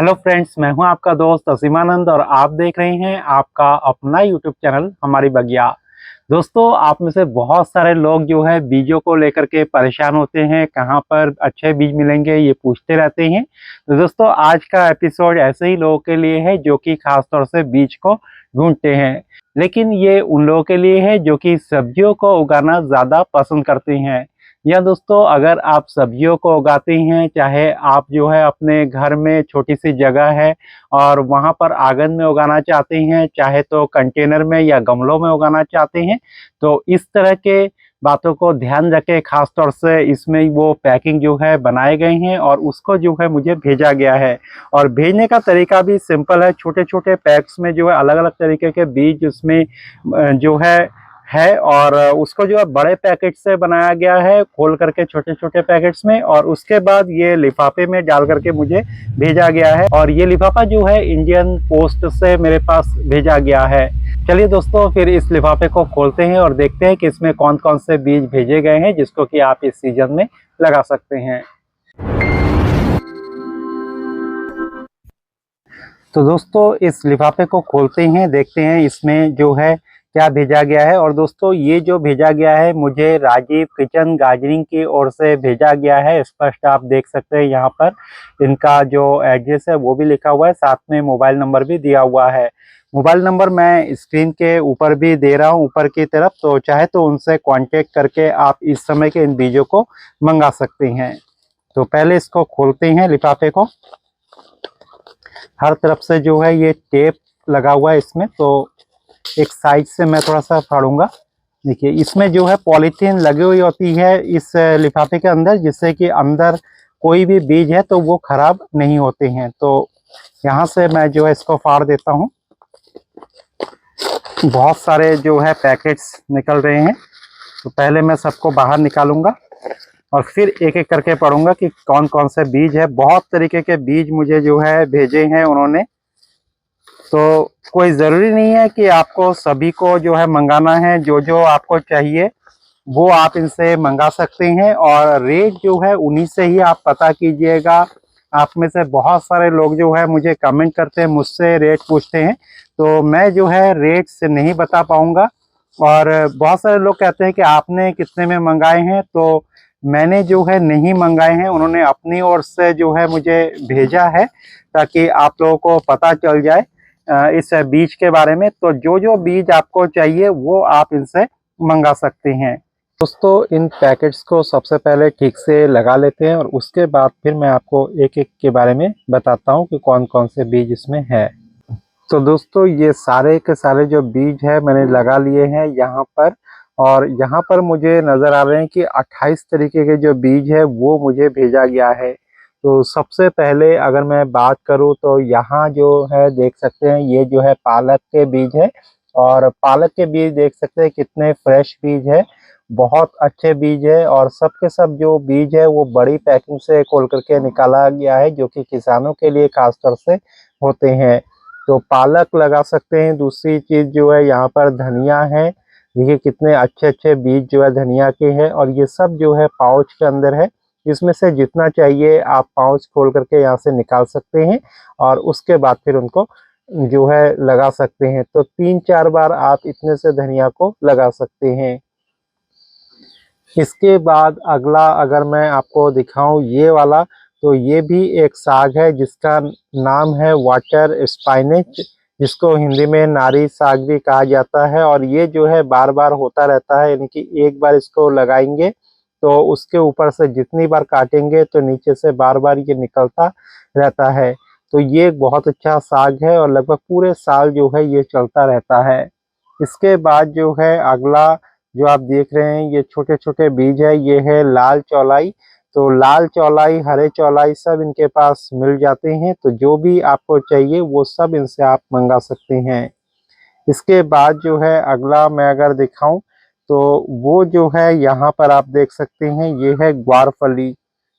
Hello friends, मैं हूं आपका दोस्त असीमानंद और आप देख रहे हैं आपका अपना यूट्यूब चैनल हमारी बगिया। दोस्तों, आप में से बहुत सारे लोग जो है बीजों को लेकर के परेशान होते हैं, कहां पर अच्छे बीज मिलेंगे ये पूछते रहते हैं। तो दोस्तों, आज का एपिसोड ऐसे ही लोगों के लिए है जो कि खास तौर से बीज को ढूंढते हैं, लेकिन ये उन लोगों के लिए है जो कि सब्जियों को उगाना ज़्यादा पसंद करते हैं। या दोस्तों, अगर आप सब्जियों को उगाते हैं, चाहे आप जो है अपने घर में छोटी सी जगह है और वहाँ पर आंगन में उगाना चाहते हैं, चाहे तो कंटेनर में या गमलों में उगाना चाहते हैं, तो इस तरह के बातों को ध्यान रखें। खास तौर से इसमें वो पैकिंग जो है बनाए गए हैं और उसको जो है मुझे भेजा गया है। और भेजने का तरीका भी सिंपल है। छोटे छोटे पैक्स में जो है अलग अलग तरीके के बीज उसमें जो है और उसको जो है बड़े पैकेट से बनाया गया है, खोल करके छोटे छोटे पैकेट्स में, और उसके बाद ये लिफाफे में डाल करके मुझे भेजा गया है। और ये लिफाफा जो है इंडियन पोस्ट से मेरे पास भेजा गया है। चलिए दोस्तों, फिर इस लिफाफे को खोलते हैं और देखते हैं कि इसमें कौन कौन से बीज भेजे गए हैं जिसको कि आप इस सीजन में लगा सकते हैं। तो दोस्तों, इस लिफाफे को खोलते हैं, देखते हैं इसमें जो है क्या भेजा गया है। और दोस्तों, ये जो भेजा गया है मुझे राजीव किचन गार्डनिंग की ओर से भेजा गया है। स्पष्ट आप देख सकते हैं यहाँ पर इनका जो एड्रेस है वो भी लिखा हुआ है, साथ में मोबाइल नंबर भी दिया हुआ है। मोबाइल नंबर मैं स्क्रीन के ऊपर भी दे रहा हूँ, ऊपर की तरफ, तो चाहे तो उनसे कांटेक्ट करके आप इस समय के इन बीजों को मंगा सकते हैं। तो पहले इसको खोलते हैं लिफाफे को। हर तरफ से जो है ये टेप लगा हुआ है इसमें, तो एक साइड से मैं थोड़ा सा फाड़ूंगा। देखिए, इसमें जो है पॉलीथीन लगी हुई होती है इस लिफाफे के अंदर, जिससे कि अंदर कोई भी बीज है तो वो खराब नहीं होते हैं। तो यहाँ से मैं जो है इसको फाड़ देता हूँ। बहुत सारे जो है पैकेट्स निकल रहे हैं, तो पहले मैं सबको बाहर निकालूंगा और फिर एक एक करके पढ़ूंगा कि कौन कौन से बीज है। बहुत तरीके के बीज मुझे जो है भेजे हैं उन्होंने, तो कोई ज़रूरी नहीं है कि आपको सभी को जो है मंगाना है। जो जो आपको चाहिए वो आप इनसे मंगा सकते हैं, और रेट जो है उन्हीं से ही आप पता कीजिएगा। आप में से बहुत सारे लोग जो है मुझे कमेंट करते हैं, मुझसे रेट पूछते हैं, तो मैं जो है रेट से नहीं बता पाऊँगा। और बहुत सारे लोग कहते हैं कि आपने कितने में मंगाए हैं, तो मैंने जो है नहीं मंगाए हैं, उन्होंने अपनी ओर से जो है मुझे भेजा है, ताकि आप लोगों को पता चल जाए इस बीज के बारे में। तो जो जो बीज आपको चाहिए वो आप इनसे मंगा सकते हैं। दोस्तों, इन पैकेट्स को सबसे पहले ठीक से लगा लेते हैं और उसके बाद फिर मैं आपको एक एक के बारे में बताता हूँ कि कौन कौन से बीज इसमें है। तो दोस्तों, ये सारे के सारे जो बीज है मैंने लगा लिए हैं यहाँ पर, और यहाँ पर मुझे नज़र आ रहे हैं कि 28 तरीके के जो बीज है वो मुझे भेजा गया है। तो सबसे पहले अगर मैं बात करूँ तो यहाँ जो है देख सकते हैं, ये जो है पालक के बीज है, और पालक के बीज देख सकते हैं कितने फ्रेश बीज है, बहुत अच्छे बीज है। और सब के सब जो बीज है वो बड़ी पैकिंग से खोल करके निकाला गया है, जो कि किसानों के लिए खासतौर से होते हैं। तो पालक लगा सकते हैं। दूसरी चीज़ जो है, यहाँ पर धनिया है। देखिए कितने अच्छे अच्छे बीज जो है धनिया के हैं, और ये सब जो है पाउच के अंदर है। इसमें से जितना चाहिए आप पाउच खोल करके यहाँ से निकाल सकते हैं, और उसके बाद फिर उनको जो है लगा सकते हैं। तो 3-4 बार आप इतने से धनिया को लगा सकते हैं। इसके बाद अगला अगर मैं आपको दिखाऊं ये वाला, तो ये भी एक साग है जिसका नाम है वाटर स्पाइनेच, जिसको हिंदी में नारी साग भी कहा जाता है। और ये जो है बार बार होता रहता है, यानी कि एक बार इसको लगाएंगे तो उसके ऊपर से जितनी बार काटेंगे तो नीचे से बार बार ये निकलता रहता है। तो ये एक बहुत अच्छा साग है और लगभग पूरे साल जो है ये चलता रहता है। इसके बाद जो है अगला जो आप देख रहे हैं, ये छोटे छोटे बीज है, ये है लाल चौलाई। तो लाल चौलाई, हरे चौलाई सब इनके पास मिल जाते हैं। तो जो भी आपको चाहिए वो सब इनसे आप मंगा सकते हैं। इसके बाद जो है अगला मैं अगर दिखाऊं, तो वो जो है यहाँ पर आप देख सकते हैं, ये है ग्वारफली।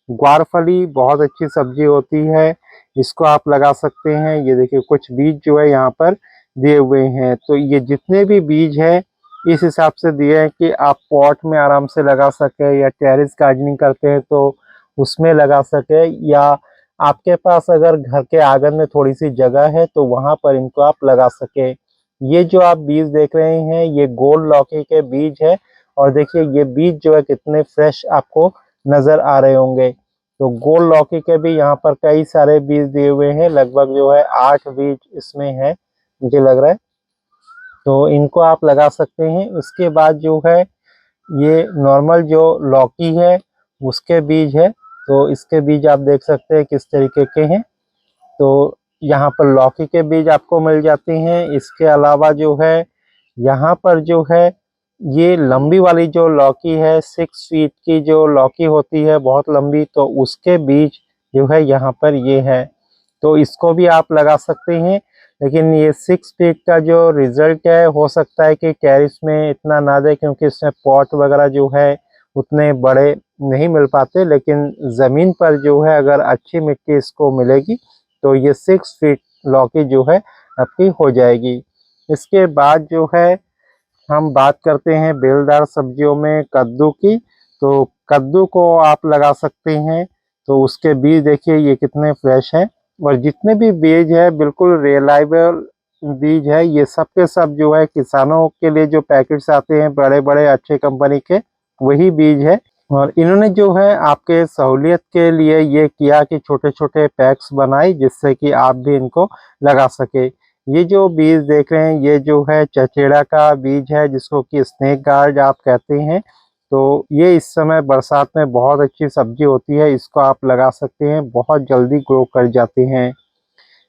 ग्वारफली बहुत अच्छी सब्जी होती है, इसको आप लगा सकते हैं। ये देखिए कुछ बीज जो है यहाँ पर दिए हुए हैं। तो ये जितने भी बीज है इस हिसाब से दिए हैं कि आप पॉट में आराम से लगा सके, या टेरेस गार्डनिंग करते हैं तो उसमें लगा सके, या आपके पास अगर घर के आंगन में थोड़ी सी जगह है तो वहां पर इनको आप लगा सके। ये जो आप बीज देख रहे हैं ये गोल्ड लौकी के बीज है, और देखिए ये बीज जो है कितने फ्रेश आपको नजर आ रहे होंगे। तो गोल्ड लौकी के भी यहाँ पर कई सारे बीज दिए हुए हैं, लगभग जो है 8 बीज इसमें है मुझे लग रहा है। तो इनको आप लगा सकते हैं। उसके बाद जो है ये नॉर्मल जो लौकी है उसके बीज है, तो इसके बीज आप देख सकते हैं किस तरीके के हैं। तो यहाँ पर लौकी के बीज आपको मिल जाते हैं। इसके अलावा जो है यहाँ पर जो है ये लंबी वाली जो लौकी है 6 फीट की जो लौकी होती है बहुत लंबी, तो उसके बीज जो है यहाँ पर ये है, तो इसको भी आप लगा सकते हैं। लेकिन ये 6 फीट का जो रिजल्ट है हो सकता है कि कैरिस में इतना ना दे, क्योंकि इसमें पॉट वगैरह जो है उतने बड़े नहीं मिल पाते। लेकिन ज़मीन पर जो है अगर अच्छी मिट्टी इसको मिलेगी तो ये 6 फीट लौकी जो है आपकी हो जाएगी। इसके बाद जो है हम बात करते हैं बेलदार सब्जियों में कद्दू की। तो कद्दू को आप लगा सकते हैं। तो उसके बीज देखिए ये कितने फ्रेश हैं, और जितने भी बीज है बिल्कुल रिलायबल बीज है। ये सब के सब जो है किसानों के लिए जो पैकेट्स आते हैं बड़े बड़े अच्छे कंपनी के, वही बीज है। और इन्होंने जो है आपके सहूलियत के लिए ये किया कि छोटे छोटे पैक्स बनाए जिससे कि आप भी इनको लगा सके। ये जो बीज देख रहे हैं ये जो है चचेड़ा का बीज है, जिसको कि स्नेक गार्ड आप कहते हैं। तो ये इस समय बरसात में बहुत अच्छी सब्जी होती है, इसको आप लगा सकते हैं, बहुत जल्दी ग्रो कर जाते हैं।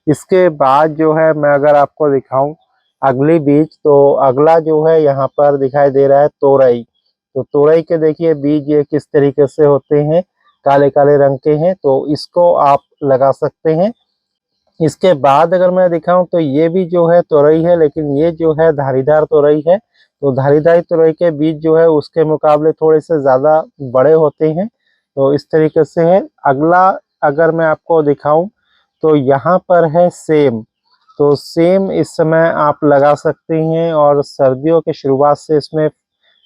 इसके बाद जो है मैं अगर आपको दिखाऊं अगली बीज, तो अगला जो है यहाँ पर दिखाई दे रहा है तोरई। तो तोरई के देखिए बीज ये किस तरीके से होते हैं, काले काले रंग के हैं, तो इसको आप लगा सकते हैं। इसके बाद अगर मैं दिखाऊं तो ये भी जो है तोरई है, लेकिन ये जो है धारीदार तोरई है। तो धारीदार तोरई के बीज जो है उसके मुकाबले थोड़े से ज़्यादा बड़े होते हैं। तो इस तरीके से है। अगला अगर मैं आपको दिखाऊं तो यहाँ पर है सेम। तो सेम इस समय आप लगा सकते हैं, और सर्दियों के शुरुआत से इसमें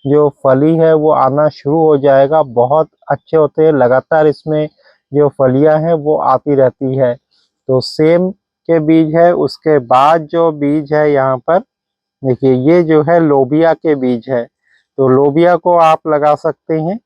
जो फली है वो आना शुरू हो जाएगा। बहुत अच्छे होते हैं, लगातार इसमें जो फलियां हैं वो आती रहती है। तो सेम के बीज है। उसके बाद जो बीज है यहाँ पर देखिए ये जो है लोबिया के बीज है। तो लोबिया को आप लगा सकते हैं,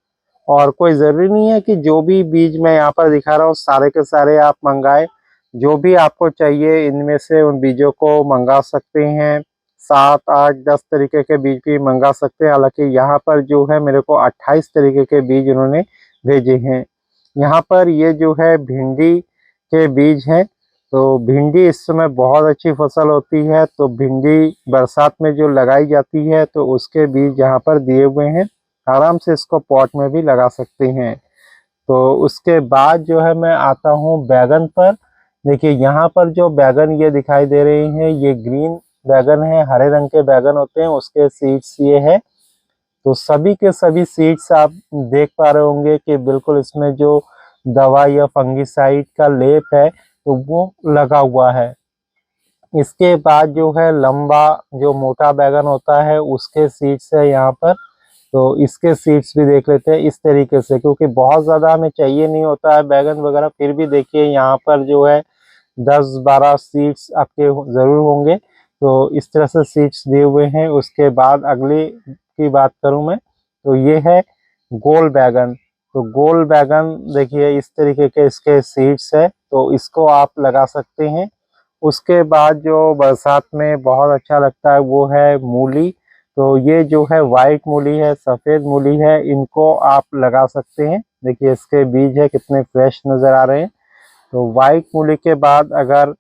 और कोई ज़रूरी नहीं है कि जो भी बीज मैं यहाँ पर दिखा रहा हूँ सारे के सारे आप मंगाए। जो भी आपको चाहिए इनमें से उन बीजों को मंगा सकते हैं। 7, 8, 10 तरीके के बीज भी मंगा सकते हैं। हालांकि यहाँ पर जो है मेरे को 28 तरीके के बीज उन्होंने भेजे हैं। यहाँ पर ये जो है भिंडी के बीज हैं। तो भिंडी इस समय बहुत अच्छी फसल होती है, तो भिंडी बरसात में जो लगाई जाती है तो उसके बीज यहाँ पर दिए हुए हैं। आराम से इसको पॉट में भी लगा सकते हैं। तो उसके बाद जो है मैं आता हूँ बैगन पर। देखिए यहाँ पर जो बैगन ये दिखाई दे रहे हैं ये ग्रीन बैगन है, हरे रंग के बैगन होते हैं, उसके सीड्स ये है। तो सभी के सभी सीड्स आप देख पा रहे होंगे कि बिल्कुल इसमें जो दवा या फंगिसाइड का लेप है तो वो लगा हुआ है। इसके बाद जो है लंबा जो मोटा बैगन होता है उसके सीड्स है यहाँ पर। तो इसके सीड्स भी देख लेते हैं इस तरीके से, क्योंकि बहुत ज़्यादा हमें चाहिए नहीं होता है बैगन वगैरह, फिर भी देखिए यहाँ पर जो है 10-12 सीड्स आपके ज़रूर होंगे। तो इस तरह से सीड्स दिए हुए हैं। उसके बाद अगली की बात करूँ मैं तो ये है गोल बैगन। तो गोल बैगन देखिए इस तरीके के इसके सीड्स है, तो इसको आप लगा सकते हैं। उसके बाद जो बरसात में बहुत अच्छा लगता है वो है मूली। तो ये जो है वाइट मूली है, सफ़ेद मूली है, इनको आप लगा सकते हैं। देखिए इसके बीज है कितने फ्रेश नज़र आ रहे हैं। तो वाइट मूली के बाद अगर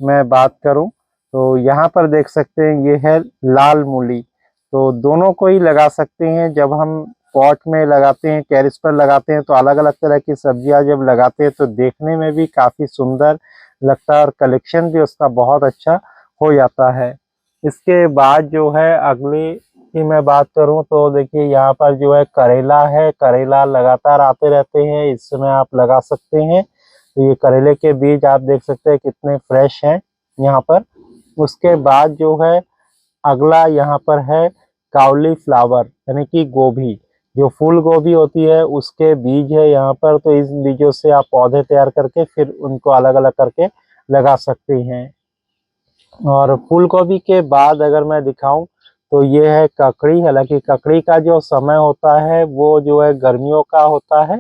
मैं बात करूं तो यहाँ पर देख सकते हैं ये है लाल मूली। तो दोनों को ही लगा सकते हैं। जब हम पॉट में लगाते हैं, टेरेस पर लगाते हैं, तो अलग अलग तरह की सब्जियां जब लगाते हैं तो देखने में भी काफ़ी सुंदर लगता है, और कलेक्शन भी उसका बहुत अच्छा हो जाता है। इसके बाद जो है अगली की मैं बात करूं तो देखिए यहाँ पर जो है करेला है। करेला लगातार आते रहते हैं, इस समय आप लगा सकते हैं। तो ये करेले के बीज आप देख सकते हैं कितने फ्रेश हैं यहाँ पर। उसके बाद जो है अगला यहाँ पर है काउली फ्लावर यानी कि गोभी। जो फूल गोभी होती है उसके बीज है यहाँ पर, तो इस बीजों से आप पौधे तैयार करके फिर उनको अलग अलग करके लगा सकते हैं। और फूल गोभी के बाद अगर मैं दिखाऊं तो ये है ककड़ी। हालांकि ककड़ी का जो समय होता है वो जो है गर्मियों का होता है,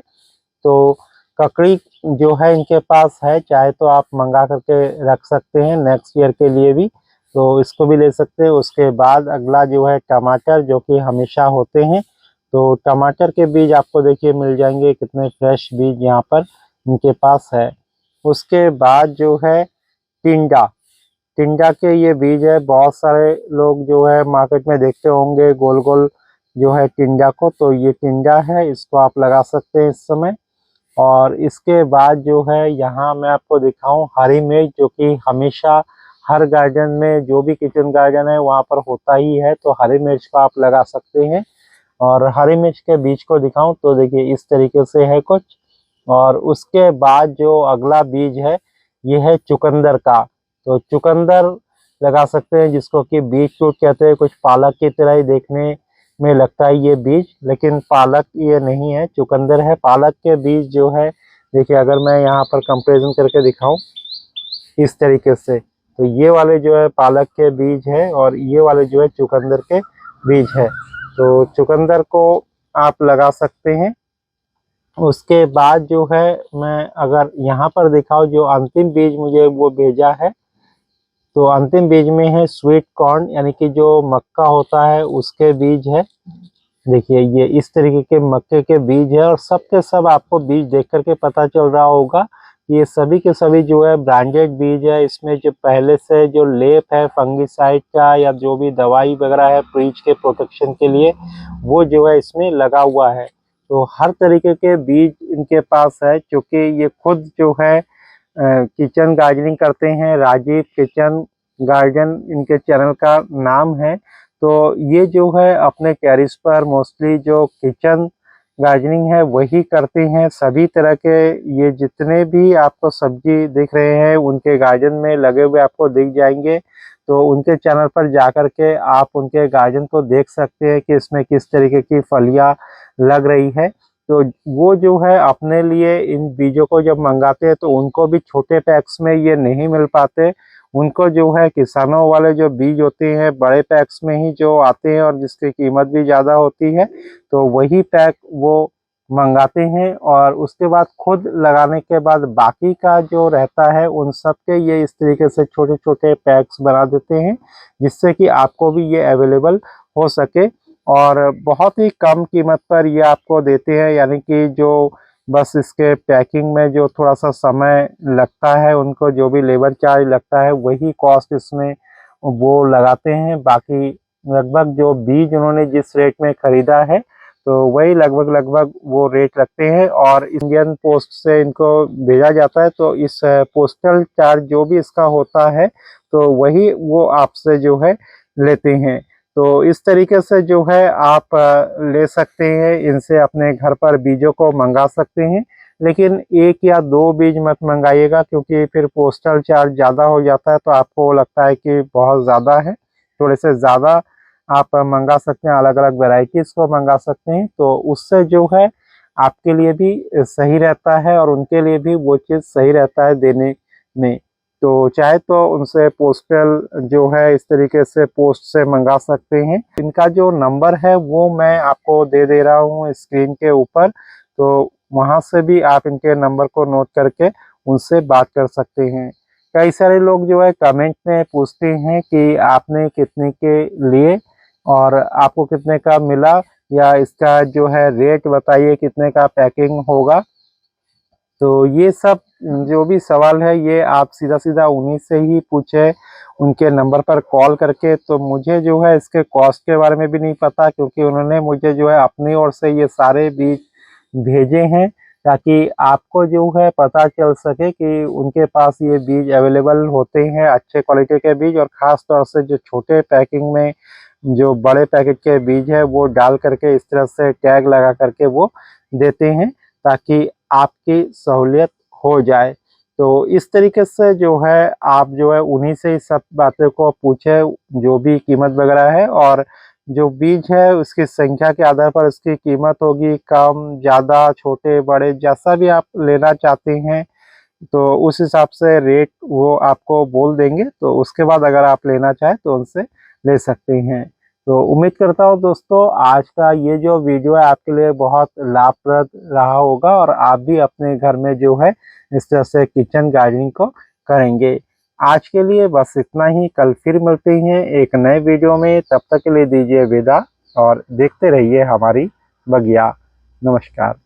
तो ककड़ी जो है इनके पास है, चाहे तो आप मंगा करके रख सकते हैं नेक्स्ट ईयर के लिए भी, तो इसको भी ले सकते हैं। उसके बाद अगला जो है टमाटर, जो कि हमेशा होते हैं, तो टमाटर के बीज आपको देखिए मिल जाएंगे, कितने फ्रेश बीज यहाँ पर इनके पास है। उसके बाद जो है टिंडा, टिंडा के ये बीज है, बहुत सारे लोग जो है मार्केट में देखते होंगे गोल गोल जो है टिंडा को, तो ये टिंडा है, इसको आप लगा सकते हैं इस समय। और इसके बाद जो है यहाँ मैं आपको दिखाऊं हरी मिर्च, जो कि हमेशा हर गार्डन में, जो भी किचन गार्डन है वहाँ पर होता ही है, तो हरी मिर्च को आप लगा सकते हैं। और हरी मिर्च के बीज को दिखाऊं तो देखिए इस तरीके से है कुछ। और उसके बाद जो अगला बीज है ये है चुकंदर का, तो चुकंदर लगा सकते हैं, जिसको कि बीज फ्रूट कहते हैं। कुछ पालक की तरह ही देखने में लगता है ये बीज, लेकिन पालक ये नहीं है, चुकंदर है। पालक के बीज जो है देखिए, अगर मैं यहाँ पर कंपैरिजन करके दिखाऊं इस तरीके से, तो ये वाले जो है पालक के बीज है और ये वाले जो है चुकंदर के बीज है, तो चुकंदर को आप लगा सकते हैं। उसके बाद जो है मैं अगर यहाँ पर दिखाऊं, जो अंतिम बीज मुझे वो भेजा है, तो अंतिम बीज में है स्वीट कॉर्न, यानी कि जो मक्का होता है उसके बीज है। देखिए ये इस तरीके के मक्के के बीज है, और सब के सब आपको बीज देख करके पता चल रहा होगा, ये सभी के सभी जो है ब्रांडेड बीज है। इसमें जो पहले से जो लेप है फंगिसाइड का या जो भी दवाई वगैरह है प्रीच के प्रोटेक्शन के लिए, वो जो है इसमें लगा हुआ है। तो हर तरीके के बीज इनके पास है, क्योंकि ये खुद जो है किचन गार्डनिंग करते हैं। राजीव किचन गार्डन इनके चैनल का नाम है। तो ये जो है अपने टेरिस पर मोस्टली जो किचन गार्डनिंग है वही करते हैं। सभी तरह के ये जितने भी आपको सब्जी दिख रहे हैं उनके गार्डन में लगे हुए आपको दिख जाएंगे। तो उनके चैनल पर जा कर के आप उनके गार्डन को देख सकते हैं कि इसमें किस तरीके की फलियां लग रही है। तो वो जो है अपने लिए इन बीजों को जब मंगाते हैं तो उनको भी छोटे पैक्स में ये नहीं मिल पाते। उनको जो है किसानों वाले जो बीज होते हैं बड़े पैक्स में ही जो आते हैं और जिसकी कीमत भी ज़्यादा होती है, तो वही पैक वो मंगाते हैं। और उसके बाद खुद लगाने के बाद बाकी का जो रहता है उन सब के ये इस तरीके से छोटे छोटे पैक्स बना देते हैं, जिससे कि आपको भी ये अवेलेबल हो सके। और बहुत ही कम कीमत पर ये आपको देते हैं, यानी कि जो बस इसके पैकिंग में जो थोड़ा सा समय लगता है, उनको जो भी लेबर चार्ज लगता है वही कॉस्ट इसमें वो लगाते हैं। बाकी लगभग जो बीज उन्होंने जिस रेट में खरीदा है तो वही लगभग लगभग वो रेट रखते हैं, और इंडियन पोस्ट से इनको भेजा जाता है। तो इस पोस्टल चार्ज जो भी इसका होता है तो वही वो आपसे जो है लेते हैं। तो इस तरीके से जो है आप ले सकते हैं, इनसे अपने घर पर बीजों को मंगा सकते हैं। लेकिन एक या दो बीज मत मंगाइएगा, क्योंकि फिर पोस्टल चार्ज ज़्यादा हो जाता है, तो आपको लगता है कि बहुत ज़्यादा है। थोड़े से ज़्यादा आप मंगा सकते हैं, अलग अलग वेराइटीज़ को मंगा सकते हैं, तो उससे जो है आपके लिए भी सही रहता है और उनके लिए भी वो चीज़ सही रहता है देने में। तो चाहे तो उनसे पोस्टल जो है इस तरीके से पोस्ट से मंगा सकते हैं। इनका जो नंबर है वो मैं आपको दे दे रहा हूँ स्क्रीन के ऊपर, तो वहाँ से भी आप इनके नंबर को नोट करके उनसे बात कर सकते हैं। कई सारे लोग जो है कमेंट में पूछते हैं कि आपने कितने के लिए और आपको कितने का मिला, या इसका जो है रेट बताइए कितने का पैकिंग होगा। तो ये सब जो भी सवाल है ये आप सीधा सीधा उन्हीं से ही पूछे, उनके नंबर पर कॉल करके। तो मुझे जो है इसके कॉस्ट के बारे में भी नहीं पता, क्योंकि उन्होंने मुझे जो है अपनी ओर से ये सारे बीज भेजे हैं, ताकि आपको जो है पता चल सके कि उनके पास ये बीज अवेलेबल होते हैं, अच्छे क्वालिटी के बीज। और ख़ास तौर से जो छोटे पैकिंग में जो बड़े पैकेट के बीज है वो डाल करके इस तरह से टैग लगा करके वो देते हैं, ताकि आपकी सहूलियत हो जाए। तो इस तरीके से जो है आप जो है उन्हीं से ही सब बातों को पूछे, जो भी कीमत वगैरह है। और जो बीज है उसकी संख्या के आधार पर उसकी कीमत होगी, कम ज़्यादा, छोटे बड़े जैसा भी आप लेना चाहते हैं तो उस हिसाब से रेट वो आपको बोल देंगे। तो उसके बाद अगर आप लेना चाहें तो उनसे ले सकते हैं। तो उम्मीद करता हूँ दोस्तों आज का ये जो वीडियो है आपके लिए बहुत लाभप्रद रहा होगा और आप भी अपने घर में जो है इस तरह से किचन गार्डनिंग को करेंगे। आज के लिए बस इतना ही, कल फिर मिलते हैं एक नए वीडियो में। तब तक के लिए दीजिए विदा और देखते रहिए हमारी बगिया। नमस्कार।